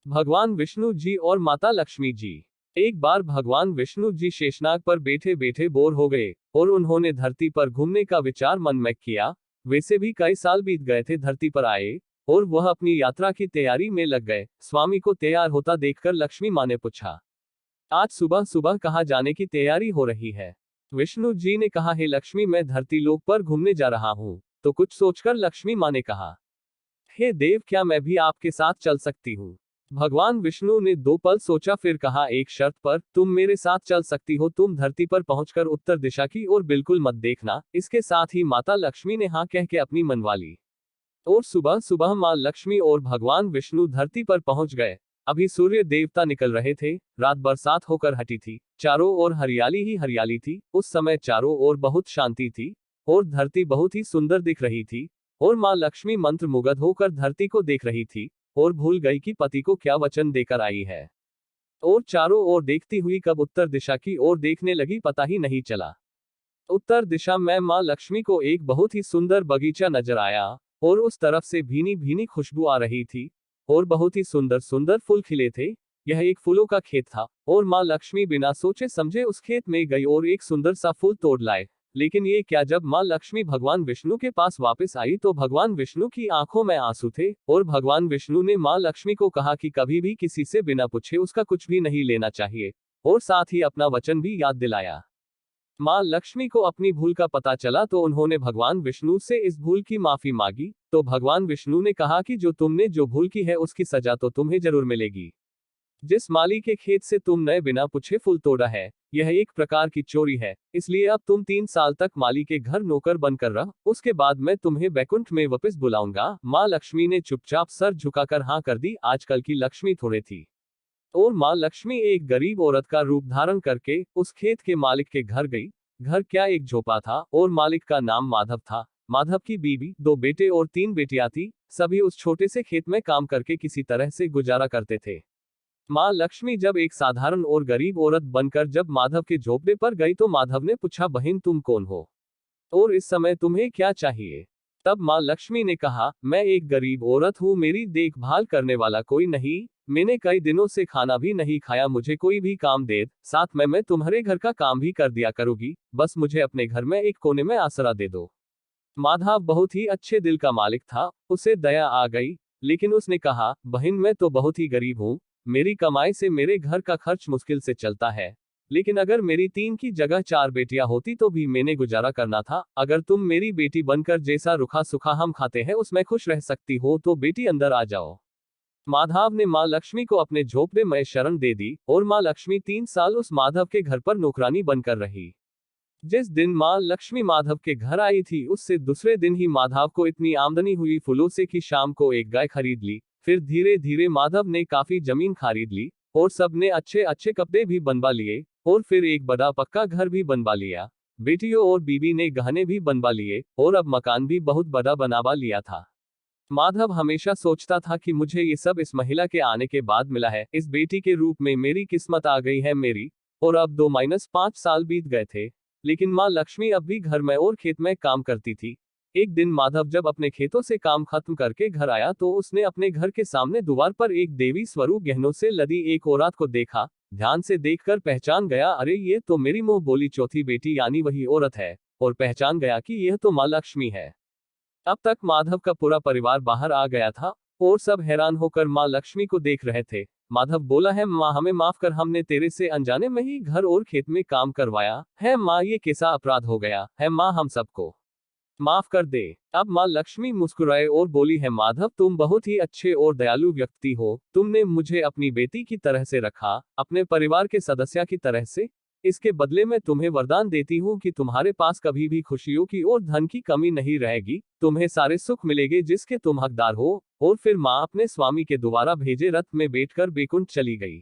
भगवान विष्णु जी और माता लक्ष्मी जी। एक बार भगवान विष्णु जी शेषनाग पर बैठे बैठे बोर हो गए और उन्होंने धरती पर घूमने का विचार मन में किया। वैसे भी कई साल बीत गए थे धरती पर आए और वह अपनी यात्रा की तैयारी में लग गए। स्वामी को तैयार होता देखकर लक्ष्मी माँ ने पूछा, आज सुबह सुबह कहाँ जाने की तैयारी हो रही है? विष्णु जी ने कहा, हे लक्ष्मी, मैं धरती लोक पर घूमने जा रहा हूँ। तो कुछ सोचकर लक्ष्मी माँ ने कहा, हे देव, क्या मैं भी आपके साथ चल सकती हूँ? भगवान विष्णु ने 2 पल सोचा, फिर कहा, एक शर्त पर, तुम मेरे साथ चल सकती हो। तुम धरती पर पहुंचकर उत्तर दिशा की ओर बिल्कुल मत देखना। इसके साथ ही माता लक्ष्मी ने हाँ कह के अपनी मनवा ली। और सुबह सुबह माँ लक्ष्मी और भगवान विष्णु धरती पर पहुंच गए। अभी सूर्य देवता निकल रहे थे। रात बरसात होकर हटी थी। चारों ओर हरियाली ही हरियाली थी। उस समय चारों ओर बहुत शांति थी और धरती बहुत ही सुंदर दिख रही थी। और माँ लक्ष्मी मंत्र मुग्ध होकर धरती को देख रही थी और भूल गई कि पति को क्या वचन देकर आई है। और चारों ओर देखती हुई कब उत्तर दिशा की ओर देखने लगी पता ही नहीं चला। उत्तर दिशा में माँ लक्ष्मी को एक बहुत ही सुंदर बगीचा नजर आया और उस तरफ से भीनी भीनी खुशबू आ रही थी और बहुत ही सुंदर सुंदर फूल खिले थे। यह एक फूलों का खेत था और माँ लक्ष्मी बिना सोचे समझे उस खेत में गई और एक सुंदर सा फूल तोड़ लाए। लेकिन ये क्या, जब माँ लक्ष्मी भगवान विष्णु के पास वापस आई तो भगवान विष्णु की आंखों में आंसू थे और भगवान विष्णु ने माँ लक्ष्मी को कहा कि कभी भी किसी से बिना पूछे उसका कुछ भी नहीं लेना चाहिए और साथ ही अपना वचन भी याद दिलाया। माँ लक्ष्मी को अपनी भूल का पता चला तो उन्होंने भगवान विष्णु से इस भूल की माफी मांगी। तो भगवान विष्णु ने कहा कि जो तुमने जो भूल की है उसकी सजा तो तुम्हें जरूर मिलेगी। जिस माली के खेत से तुमने बिना पूछे फूल तोड़ा है, यह एक प्रकार की चोरी है। इसलिए अब तुम 3 साल तक माली के घर नौकर बनकर रह, उसके बाद मैं तुम्हें बैकुंठ में वापस बुलाऊंगा। माँ लक्ष्मी ने चुपचाप सर झुकाकर हाँ कर दी। आजकल की लक्ष्मी थोड़े थी और माँ लक्ष्मी एक गरीब औरत का रूप धारण करके उस खेत के मालिक के घर गई। घर क्या, एक झोपड़ा था और मालिक का नाम माधव था। माधव की बीवी, 2 बेटे और 3 बेटियां थी। सभी उस छोटे से खेत में काम करके किसी तरह से गुजारा करते थे। माँ लक्ष्मी जब एक साधारण और गरीब औरत बनकर जब माधव के झोपड़े पर गई तो माधव ने पूछा, बहन तुम कौन हो और इस समय तुम्हें क्या चाहिए? तब माँ लक्ष्मी ने कहा, मैं एक गरीब औरत हूँ, मेरी देखभाल करने वाला कोई नहीं। मैंने कई दिनों से खाना भी नहीं खाया, मुझे कोई भी काम दे, साथ में मैं तुम्हारे घर का काम भी कर दिया करूंगी। बस मुझे अपने घर में एक कोने में आसरा दे दो। माधव बहुत ही अच्छे दिल का मालिक था, उसे दया आ गई। लेकिन उसने कहा, बहन मैं तो बहुत ही गरीब हूँ, मेरी कमाई से मेरे घर का खर्च मुश्किल से चलता है। लेकिन अगर मेरी 3 की जगह 4 बेटियां होती तो भी मैंने गुजारा करना था। अगर तुम मेरी बेटी बनकर जैसा रूखा सूखा हम खाते हैं उसमें खुश रह सकती हो तो बेटी अंदर आ जाओ। माधव ने माँ लक्ष्मी को अपने झोपड़े में शरण दे दी और माँ लक्ष्मी 3 साल उस माधव के घर पर नौकरानी बनकर रही। जिस दिन माँ लक्ष्मी माधव के घर आई थी उससे दूसरे दिन ही माधव को इतनी आमदनी हुई फूलों से कि शाम को एक गाय खरीद ली। फिर धीरे धीरे माधव ने काफी जमीन खरीद ली और सबने अच्छे अच्छे कपड़े भी बनवा लिए और फिर एक बड़ा पक्का घर भी बनवा लिया। बेटियों और बीबी ने गहने भी बनवा लिए और अब मकान भी बहुत बड़ा बनवा लिया था। माधव हमेशा सोचता था कि मुझे ये सब इस महिला के आने के बाद मिला है, इस बेटी के रूप में मेरी किस्मत आ गई है मेरी। और अब 2-5 साल बीत गए थे लेकिन माँ लक्ष्मी अब भी घर में और खेत में काम करती थी। एक दिन माधव जब अपने खेतों से काम खत्म करके घर आया तो उसने अपने घर के सामने द्वार पर एक देवी स्वरूप गहनों से लदी एक औरत को देखा। ध्यान से देखकर पहचान गया, अरे ये तो मेरी मुंह बोली चौथी बेटी यानी वही औरत है। और पहचान गया कि यह तो माँ लक्ष्मी है। अब तक माधव का पूरा परिवार बाहर आ गया था और सब हैरान होकर माँ लक्ष्मी को देख रहे थे। माधव बोला, है माँ हमें माफ कर, हमने तेरे से अनजाने में ही घर और खेत में काम करवाया है माँ, ये कैसा अपराध हो गया है माँ, हम सबको माफ कर दे। अब माँ लक्ष्मी मुस्कुराए और बोली, है माधव तुम बहुत ही अच्छे और दयालु व्यक्ति हो, तुमने मुझे अपनी बेटी की तरह से रखा, अपने परिवार के सदस्य की तरह से। इसके बदले में तुम्हें वरदान देती हूँ कि तुम्हारे पास कभी भी खुशियों की और धन की कमी नहीं रहेगी, तुम्हें सारे सुख मिलेंगे जिसके तुम हकदार हो। और फिर माँ अपने स्वामी के द्वारा भेजे रथ में बैठकर बैकुंठ चली गई।